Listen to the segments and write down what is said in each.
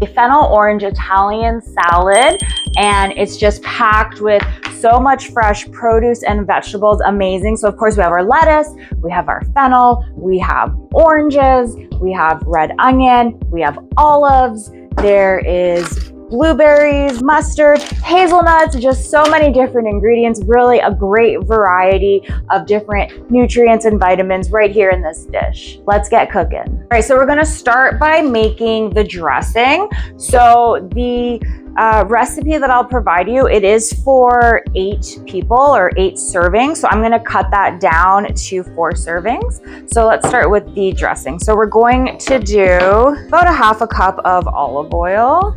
A fennel orange Italian salad, and it's just packed with so much fresh produce and vegetables. Amazing. So of course we have our lettuce, we have our fennel, we have oranges, we have red onion, we have olives, there is blueberries, mustard, hazelnuts, just so many different ingredients. Really a great variety of different nutrients and vitamins right here in this dish. Let's get cooking. All right, so we're gonna start by making the dressing. So the recipe that I'll provide you, it is for 8 people or 8 servings. So I'm gonna cut that down to 4 servings. So let's start with the dressing. So we're going to do about a half a cup of olive oil.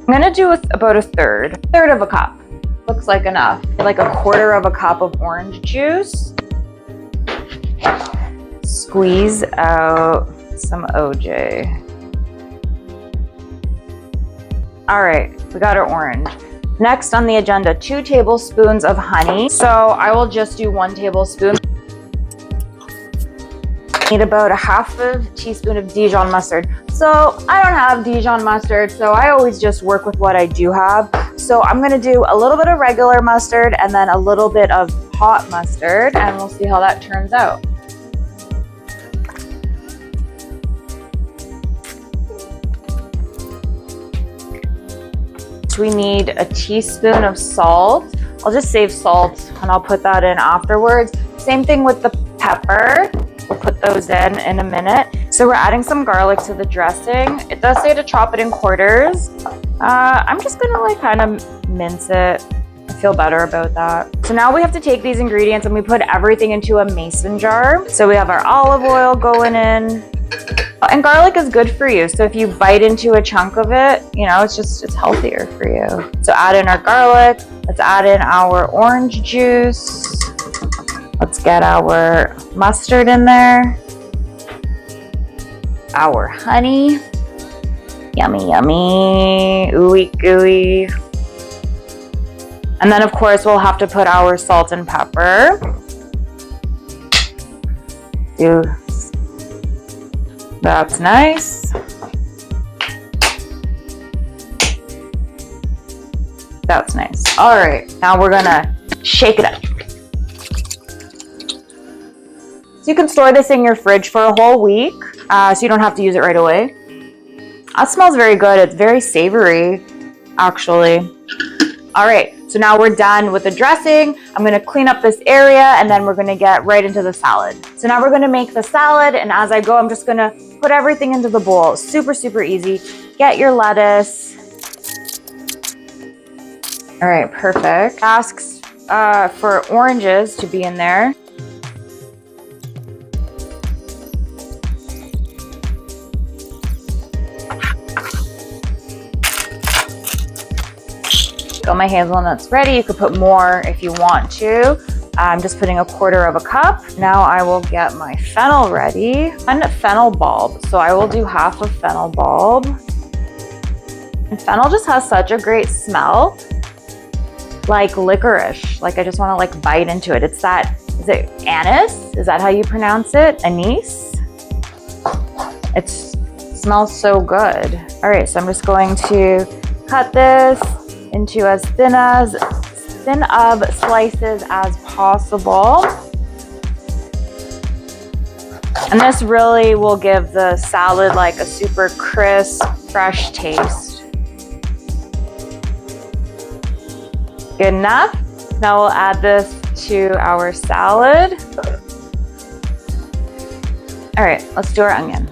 I'm gonna do about a third of a cup. Looks like enough. Like a quarter of a cup of orange juice. Squeeze out some OJ. All right, we got our orange. Next on the agenda, 2 tablespoons of honey. So I will just do 1 tablespoon. Need about a half a teaspoon of Dijon mustard. So I don't have Dijon mustard, so I always just work with what I do have. So I'm gonna do a little bit of regular mustard and then a little bit of hot mustard, and we'll see how that turns out. We need a teaspoon of salt. I'll just save salt and I'll put that in afterwards. Same thing with the pepper. We'll put those in a minute. So we're adding some garlic to the dressing. It does say to chop it in quarters. I'm just gonna like kind of mince it. I feel better about that. So now we have to take these ingredients and we put everything into a mason jar. So we have our olive oil going in. And garlic is good for you. So if you bite into a chunk of it, you know, it's healthier for you. So add in our garlic. Let's add in our orange juice. Let's get our mustard in there. Our honey. Yummy, yummy. Ooey gooey. And then of course we'll have to put our salt and pepper. That's nice. That's nice. All right, now we're gonna shake it up. So you can store this in your fridge for a whole week, so you don't have to use it right away. That smells very good. It's very savory, actually. All right, so now we're done with the dressing. I'm gonna clean up this area and then we're gonna get right into the salad. So now we're gonna make the salad, and as I go, I'm just gonna put everything into the bowl. Super, super easy. Get your lettuce. All right, perfect. Asks for oranges to be in there. Got my hazelnuts ready. You could put more if you want to. I'm just putting a quarter of a cup. Now I will get my fennel ready. And fennel bulb. So I will do half a fennel bulb. And fennel just has such a great smell. Like licorice. Like I just want to like bite into it. It's that, is it anise? Is that how you pronounce it? Anise? It smells so good. All right, so I'm just going to cut this into as thin of slices as possible. And this really will give the salad like a super crisp, fresh taste. Good enough. Now we'll add this to our salad. All right, let's do our onion.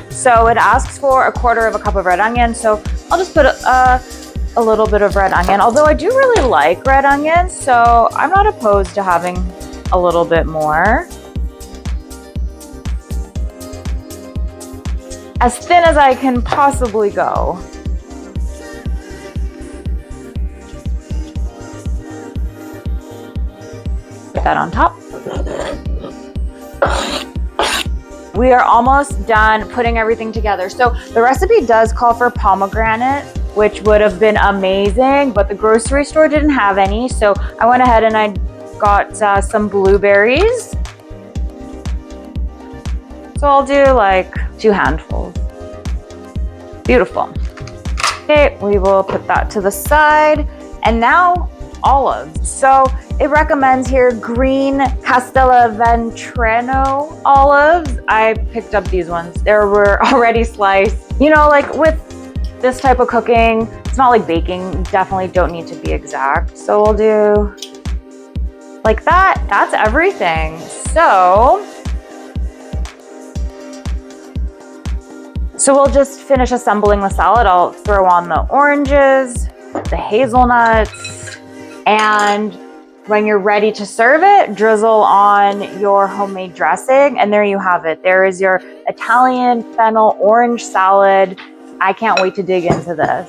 So it asks for a quarter of a cup of red onion. So I'll just put a little bit of red onion, although I do really like red onion, so I'm not opposed to having a little bit more. As thin as I can possibly go. Put that on top. We are almost done putting everything together. So the recipe does call for pomegranate, which would have been amazing, but the grocery store didn't have any. So I went ahead and I got some blueberries. So I'll do like 2 handfuls. Beautiful. Okay, we will put that to the side. And now olives. So it recommends here green Castellavecchino olives. I picked up these ones. They were already sliced. You know, like with this type of cooking, it's not like baking. You definitely don't need to be exact. So we'll do like that. That's everything. So we'll just finish assembling the salad. I'll throw on the oranges, the hazelnuts, and when you're ready to serve it, drizzle on your homemade dressing, and there you have it. There is your Italian fennel orange salad. I can't wait to dig into this.